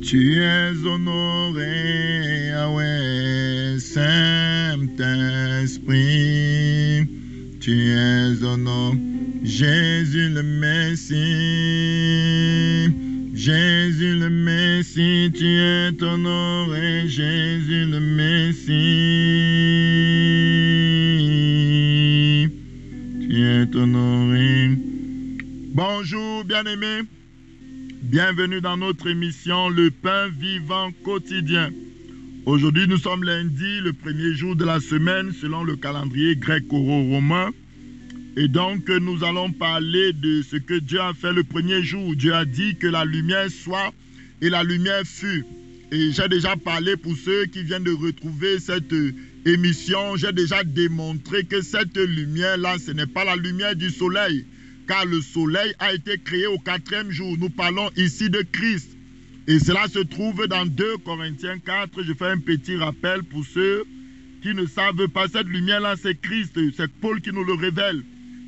Tu es honoré, Yahweh, Saint-Esprit. Tu es honoré, Jésus le Messie. Jésus le Messie, tu es honoré, Jésus le Messie. Tu es honoré. Bonjour, bien-aimés. Bienvenue dans notre émission Le Pain Vivant Quotidien. Aujourd'hui, nous sommes lundi, le premier jour de la semaine, selon le calendrier gréco-romain. Et donc, nous allons parler de ce que Dieu a fait le premier jour. Dieu a dit que la lumière soit et la lumière fut. Et j'ai déjà parlé pour ceux qui viennent de retrouver cette émission. J'ai déjà démontré que cette lumière-là, ce n'est pas la lumière du soleil. Car le soleil a été créé au 4e jour. Nous parlons ici de Christ. Et cela se trouve dans 2 Corinthiens 4. Je fais un petit rappel pour ceux qui ne savent pas. Cette lumière-là, c'est Christ. C'est Paul qui nous le révèle.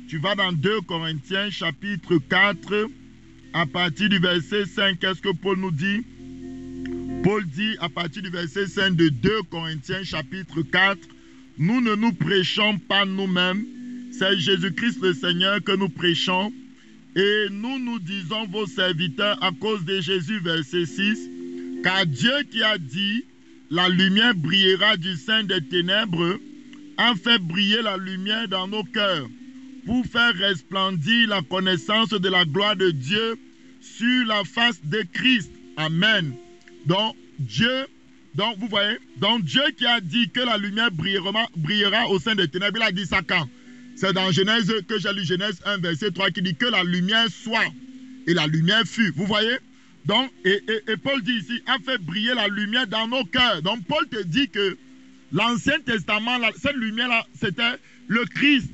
Tu vas dans 2 Corinthiens chapitre 4, à partir du verset 5. Qu'est-ce que Paul nous dit? Paul dit à partir du verset 5 de 2 Corinthiens chapitre 4, « Nous ne nous prêchons pas nous-mêmes, c'est Jésus-Christ le Seigneur que nous prêchons, et nous nous disons vos serviteurs à cause de Jésus, verset 6, car Dieu qui a dit, la lumière brillera du sein des ténèbres, a fait briller la lumière dans nos cœurs, pour faire resplendir la connaissance de la gloire de Dieu sur la face de Christ. » Amen. Donc, vous voyez, donc Dieu qui a dit que la lumière brillera au sein des ténèbres, il a dit ça quand? C'est dans Genèse que j'ai lu, Genèse 1, verset 3, qui dit que la lumière soit et la lumière fut. Vous voyez? Donc, et Paul dit ici, a fait briller la lumière dans nos cœurs. Donc, Paul te dit que l'Ancien Testament, cette lumière-là, c'était le Christ.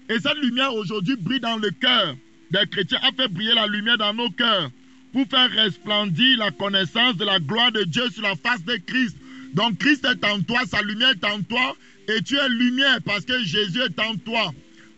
Et cette lumière aujourd'hui brille dans le cœur des chrétiens, a fait briller la lumière dans nos cœurs pour faire resplendir la connaissance de la gloire de Dieu sur la face de Christ. Donc, Christ est en toi, sa lumière est en toi, et tu es lumière parce que Jésus est en toi.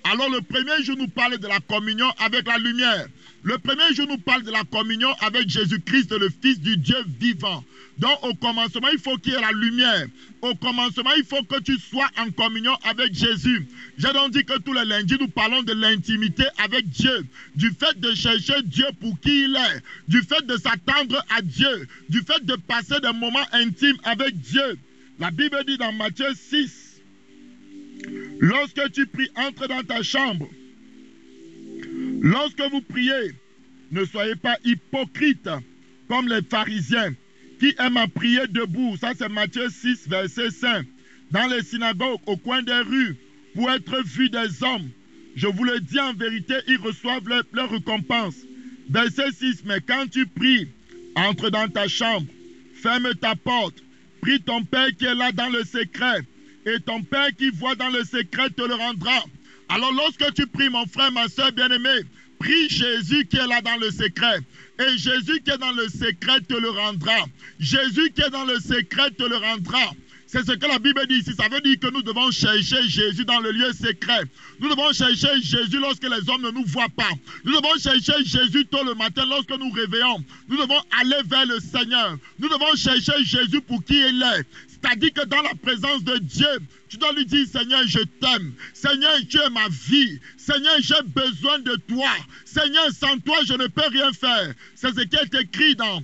Alors le premier jour nous parle de la communion avec la lumière. Le premier jour nous parle de la communion avec Jésus-Christ, le Fils du Dieu vivant. Donc au commencement, il faut qu'il y ait la lumière. Au commencement, il faut que tu sois en communion avec Jésus. J'ai donc dit que tous les lundis, nous parlons de l'intimité avec Dieu. Du fait de chercher Dieu pour qui il est. Du fait de s'attendre à Dieu. Du fait de passer des moments intimes avec Dieu. La Bible dit dans Matthieu 6, lorsque tu pries, entre dans ta chambre. Lorsque vous priez, ne soyez pas hypocrites comme les pharisiens qui aiment à prier debout. Ça, c'est Matthieu 6, verset 5. Dans les synagogues, au coin des rues, pour être vus des hommes. Je vous le dis en vérité, ils reçoivent leur récompense. Verset 6. Mais quand tu pries, entre dans ta chambre, ferme ta porte, prie ton Père qui est là dans le secret. Et ton Père qui voit dans le secret te le rendra. Alors lorsque tu pries, mon frère, ma soeur bien-aimée, prie Jésus qui est là dans le secret. Et Jésus qui est dans le secret te le rendra. Jésus qui est dans le secret te le rendra. C'est ce que la Bible dit ici. Ça veut dire que nous devons chercher Jésus dans le lieu secret. Nous devons chercher Jésus lorsque les hommes ne nous voient pas. Nous devons chercher Jésus tôt le matin lorsque nous réveillons. Nous devons aller vers le Seigneur. Nous devons chercher Jésus pour qui il est. C'est-à-dire que dans la présence de Dieu, tu dois lui dire, Seigneur, je t'aime. Seigneur, tu es ma vie. Seigneur, j'ai besoin de toi. Seigneur, sans toi, je ne peux rien faire. C'est ce qui est écrit dans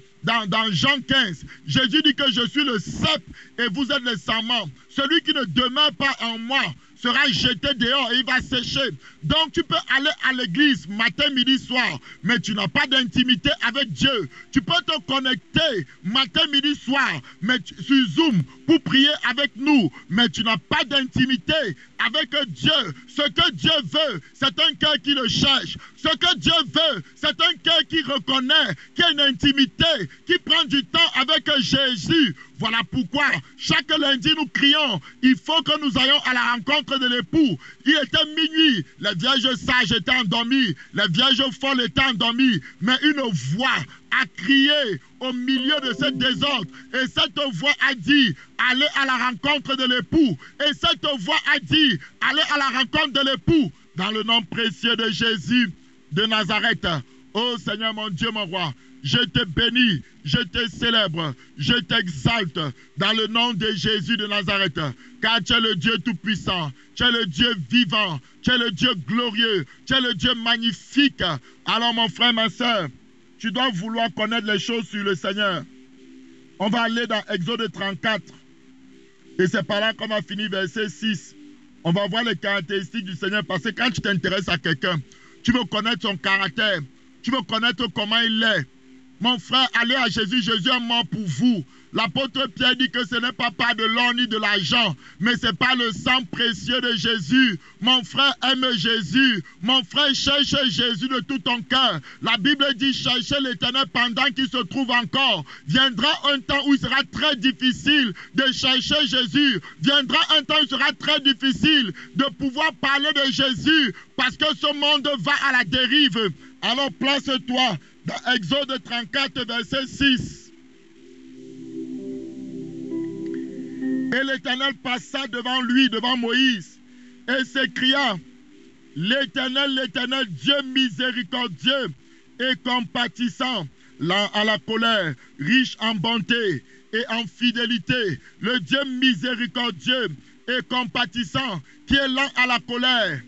Jean 15. Jésus dit que je suis le cep et vous êtes les sarments. Celui qui ne demeure pas en moi sera jeté dehors et il va sécher. Donc tu peux aller à l'église matin, midi, soir, mais tu n'as pas d'intimité avec Dieu. Tu peux te connecter matin, midi, soir, mais sur Zoom pour prier avec nous, mais tu n'as pas d'intimité avec Dieu. Ce que Dieu veut, c'est un cœur qui le cherche. Ce que Dieu veut, c'est un cœur qui reconnaît, qui a une intimité, qui prend du temps avec Jésus. Voilà pourquoi chaque lundi nous crions, il faut que nous ayons à la rencontre de l'époux. Il était minuit, les vierges sages étaient endormies, les vierges folles étaient endormies, mais une voix a crié au milieu de ce désordre. Et cette voix a dit, allez à la rencontre de l'époux. Et cette voix a dit, allez à la rencontre de l'époux. Dans le nom précieux de Jésus de Nazareth, Oh Seigneur, mon Dieu, mon roi, je te bénis, je te célèbre, je t'exalte dans le nom de Jésus de Nazareth, car tu es le Dieu tout-puissant, tu es le Dieu vivant, tu es le Dieu glorieux, tu es le Dieu magnifique. Alors mon frère, ma soeur, tu dois vouloir connaître les choses sur le Seigneur. On va aller dans Exode 34, et c'est par là qu'on va finir verset 6. On va voir les caractéristiques du Seigneur, parce que quand tu t'intéresses à quelqu'un, tu veux connaître son caractère, tu veux connaître comment il est. Mon frère, allez à Jésus, Jésus est mort pour vous. L'apôtre Pierre dit que ce n'est pas par de l'or ni de l'argent, mais c'est par le sang précieux de Jésus. Mon frère aime Jésus. Mon frère cherche Jésus de tout ton cœur. La Bible dit chercher l'Éternel pendant qu'il se trouve encore. Viendra un temps où il sera très difficile de chercher Jésus. Viendra un temps où il sera très difficile de pouvoir parler de Jésus parce que ce monde va à la dérive. Alors place-toi dans Exode 34, verset 6. Et l'Éternel passa devant lui, devant Moïse, et s'écria, l'Éternel, l'Éternel, Dieu miséricordieux et compatissant, lent à la colère, riche en bonté et en fidélité, le Dieu miséricordieux et compatissant, qui est lent à la colère,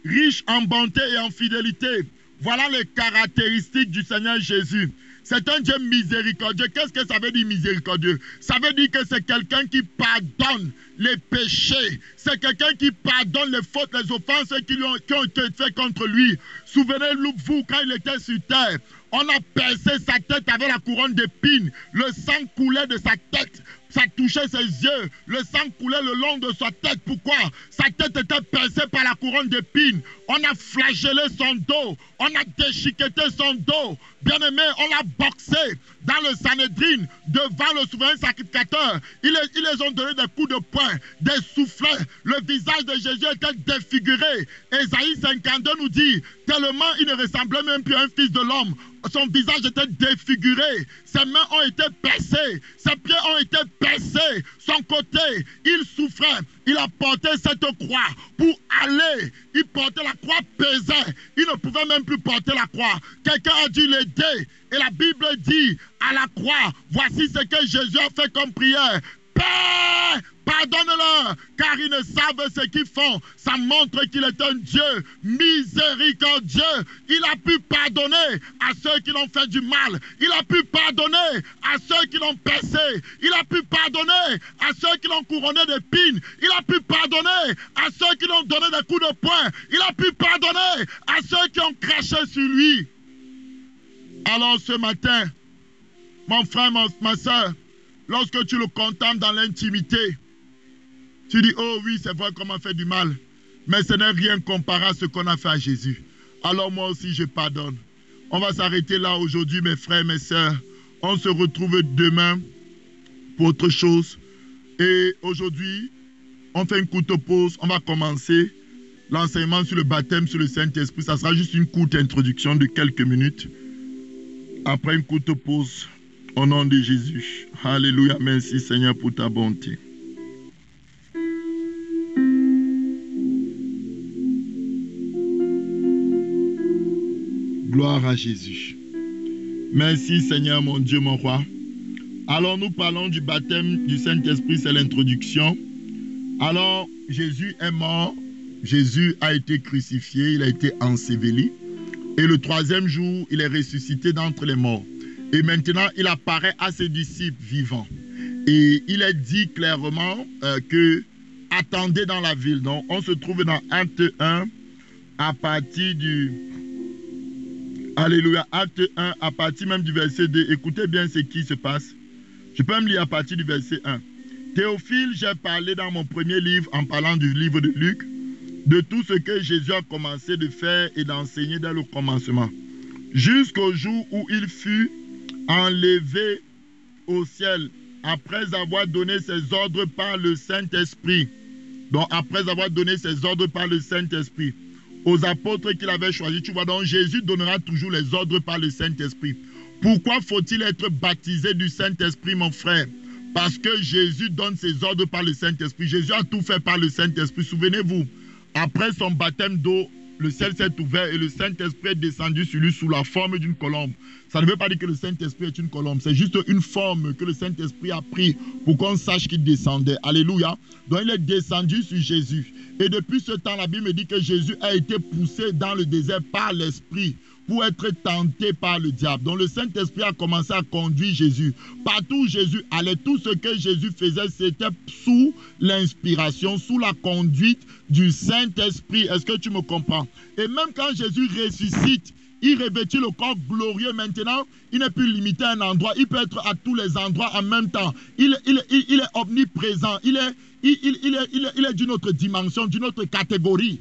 riche en bonté et en fidélité. Voilà les caractéristiques du Seigneur Jésus. C'est un Dieu miséricordieux. Qu'est-ce que ça veut dire miséricordieux? Ça veut dire que c'est quelqu'un qui pardonne les péchés. C'est quelqu'un qui pardonne les fautes, les offenses qui ont été faites contre lui. Souvenez-vous, quand il était sur terre, on a percé sa tête avec la couronne d'épines. Le sang coulait de sa tête. Ça touchait ses yeux. Le sang coulait le long de sa tête. Pourquoi? Sa tête était percée par la couronne d'épines. On a flagellé son dos. On a déchiqueté son dos. Bien-aimé, on l'a boxé dans le Sanhédrin devant le souverain sacrificateur. Ils les ont donné des coups de poing, des soufflets. Le visage de Jésus était défiguré. Ésaïe 52 nous dit, tellement il ne ressemblait même plus à un fils de l'homme. Son visage était défiguré. Ses mains ont été percées. Ses pieds ont été percés. Son côté, il souffrait. Il a porté cette croix pour aller. Il portait la croix pesée. Il ne pouvait même plus porter la croix. Quelqu'un a dû l'aider. Et la Bible dit à la croix, voici ce que Jésus a fait comme prière. Père, pardonne-leur, car ils ne savent ce qu'ils font. Ça montre qu'il est un Dieu miséricordieux. Il a pu pardonner à ceux qui l'ont fait du mal. Il a pu pardonner à ceux qui l'ont percé. Il a pu pardonner à ceux qui l'ont couronné d'épines. Il a pu pardonner à ceux qui l'ont donné des coups de poing. Il a pu pardonner à ceux qui ont craché sur lui. Alors ce matin, mon frère, ma soeur, lorsque tu le contemples dans l'intimité, tu dis, oh oui, c'est vrai qu'on m'a fait du mal, mais ce n'est rien comparé à ce qu'on a fait à Jésus. Alors moi aussi, je pardonne. On va s'arrêter là aujourd'hui, mes frères, mes sœurs. On se retrouve demain pour autre chose. Et aujourd'hui, on fait une courte pause. On va commencer l'enseignement sur le baptême, sur le Saint-Esprit. Ça sera juste une courte introduction de quelques minutes. Après une courte pause, au nom de Jésus. Alléluia. Merci Seigneur pour ta bonté. Gloire à Jésus. Merci Seigneur mon Dieu, mon roi. Alors nous parlons du baptême du Saint-Esprit, c'est l'introduction. Alors Jésus est mort, Jésus a été crucifié, il a été enseveli. Et le troisième jour, il est ressuscité d'entre les morts. Et maintenant, il apparaît à ses disciples vivants. Et il est dit clairement que attendez dans la ville. Donc, on se trouve dans Acte 1 à partir du... Alléluia, Acte 1 à partir même du verset 2. Écoutez bien ce qui se passe. Je peux me lire à partir du verset 1. Théophile, j'ai parlé dans mon premier livre, en parlant du livre de Luc, de tout ce que Jésus a commencé de faire et d'enseigner dès le commencement, jusqu'au jour où il fut enlevé au ciel, après avoir donné ses ordres par le Saint-Esprit. Donc, après avoir donné ses ordres par le Saint-Esprit aux apôtres qu'il avait choisis. Tu vois, donc Jésus donnera toujours les ordres par le Saint-Esprit. Pourquoi faut-il être baptisé du Saint-Esprit, mon frère? Parce que Jésus donne ses ordres par le Saint-Esprit. Jésus a tout fait par le Saint-Esprit. Souvenez-vous, après son baptême d'eau, le ciel s'est ouvert et le Saint-Esprit est descendu sur lui sous la forme d'une colombe. Ça ne veut pas dire que le Saint-Esprit est une colombe, c'est juste une forme que le Saint-Esprit a pris pour qu'on sache qu'il descendait. Alléluia. Donc il est descendu sur Jésus. Et depuis ce temps, la Bible me dit que Jésus a été poussé dans le désert par l'Esprit pour être tenté par le diable. Donc le Saint-Esprit a commencé à conduire Jésus. Partout où Jésus allait, tout ce que Jésus faisait, c'était sous l'inspiration, sous la conduite du Saint-Esprit. Est-ce que tu me comprends? Et même quand Jésus ressuscite, il revêtit le corps glorieux maintenant. Il n'est plus limité à un endroit. Il peut être à tous les endroits en même temps. Il est omniprésent. Il est d'une autre dimension, d'une autre catégorie.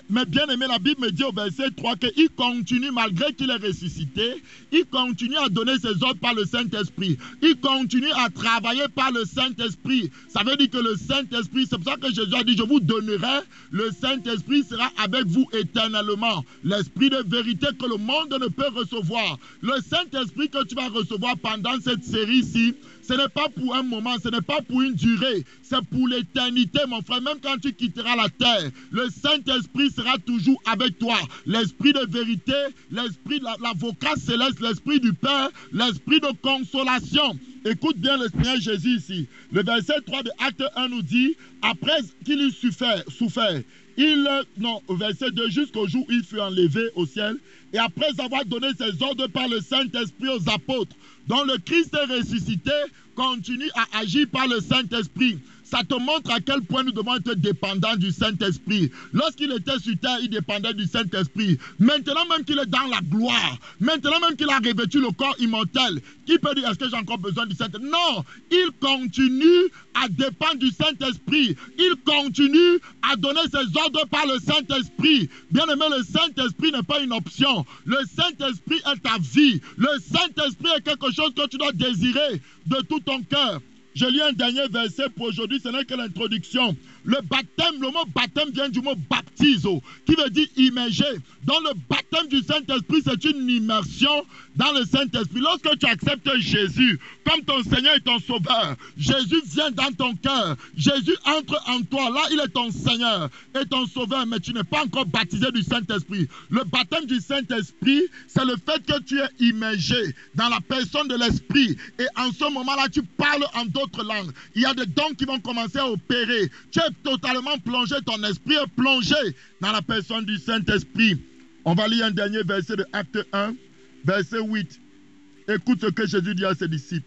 Mais bien aimé, la Bible me dit au verset 3 qu'il continue, malgré qu'il est ressuscité, il continue à donner ses ordres par le Saint-Esprit. Il continue à travailler par le Saint-Esprit. Ça veut dire que le Saint-Esprit, c'est pour ça que Jésus a dit, je vous donnerai, le Saint-Esprit sera avec vous éternellement. L'Esprit de vérité que le monde ne peut recevoir. Le Saint-Esprit que tu vas recevoir pendant cette série-ci, ce n'est pas pour un moment, ce n'est pas pour une durée, c'est pour l'éternité, mon frère. Même quand tu quitteras la terre, le Saint-Esprit sera toujours avec toi. L'Esprit de vérité, l'Esprit de l'avocat céleste, l'Esprit du Père, l'Esprit de consolation. Écoute bien le Seigneur Jésus ici. Le verset 3 de Acte 1 nous dit, après qu'il eut souffert, verset 2, jusqu'au jour où il fut enlevé au ciel, et après avoir donné ses ordres par le Saint-Esprit aux apôtres, dont le Christ est ressuscité, continue à agir par le Saint-Esprit. Ça te montre à quel point nous devons être dépendants du Saint-Esprit. Lorsqu'il était sur terre, il dépendait du Saint-Esprit. Maintenant même qu'il est dans la gloire, maintenant même qu'il a revêtu le corps immortel, qui peut dire, est-ce que j'ai encore besoin du Saint-Esprit? Non, il continue à dépendre du Saint-Esprit. Il continue à donner ses ordres par le Saint-Esprit. Bien aimé, le Saint-Esprit n'est pas une option. Le Saint-Esprit est ta vie. Le Saint-Esprit est quelque chose que tu dois désirer de tout ton cœur. Je lis un dernier verset pour aujourd'hui, ce n'est que l'introduction. Le baptême, le mot baptême vient du mot baptizo, qui veut dire immerger. Dans le baptême du Saint-Esprit, c'est une immersion dans le Saint-Esprit. Lorsque tu acceptes Jésus comme ton Seigneur et ton Sauveur, Jésus vient dans ton cœur. Jésus entre en toi. Là, il est ton Seigneur et ton Sauveur, mais tu n'es pas encore baptisé du Saint-Esprit. Le baptême du Saint-Esprit, c'est le fait que tu es immergé dans la personne de l'Esprit. Et en ce moment-là, tu parles en d'autres langues. Il y a des dons qui vont commencer à opérer. Tu es totalement plongé, ton esprit est plongé dans la personne du Saint-Esprit. On va lire un dernier verset de Acte 1, verset 8. Écoute ce que Jésus dit à ses disciples.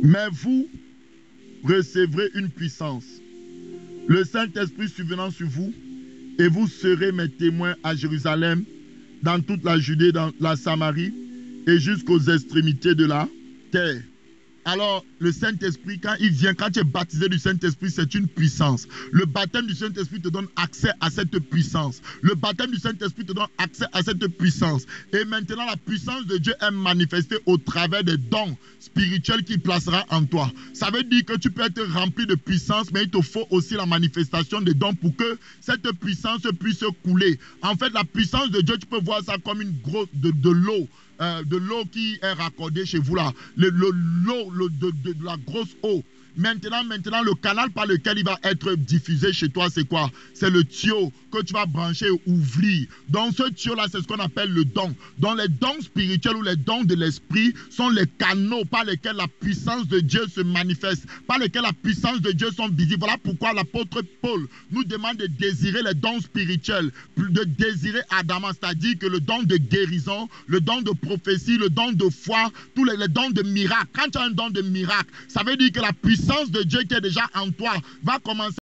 Mais vous recevrez une puissance, le Saint-Esprit survenant sur vous, et vous serez mes témoins à Jérusalem, dans toute la Judée, dans la Samarie, et jusqu'aux extrémités de la terre. Alors, le Saint-Esprit, quand il vient, quand tu es baptisé du Saint-Esprit, c'est une puissance. Le baptême du Saint-Esprit te donne accès à cette puissance. Le baptême du Saint-Esprit te donne accès à cette puissance. Et maintenant, la puissance de Dieu est manifestée au travers des dons spirituels qu'il placera en toi. Ça veut dire que tu peux être rempli de puissance, mais il te faut aussi la manifestation des dons pour que cette puissance puisse couler. En fait, la puissance de Dieu, tu peux voir ça comme une grosse de l'eau. De l'eau qui est raccordée chez vous là, l'eau de la grosse eau. Maintenant, le canal par lequel il va être diffusé chez toi, c'est quoi? C'est le tuyau que tu vas brancher et ouvrir. Donc, ce tuyau-là, c'est ce qu'on appelle le don. Donc, les dons spirituels ou les dons de l'esprit sont les canaux par lesquels la puissance de Dieu se manifeste, par lesquels la puissance de Dieu sont visibles. Voilà pourquoi l'apôtre Paul nous demande de désirer les dons spirituels, de désirer Adama, c'est-à-dire que le don de guérison, le don de prophétie, le don de foi, tous les dons de miracle. Quand tu as un don de miracle, ça veut dire que la puissance de Dieu qui est déjà en toi va commencer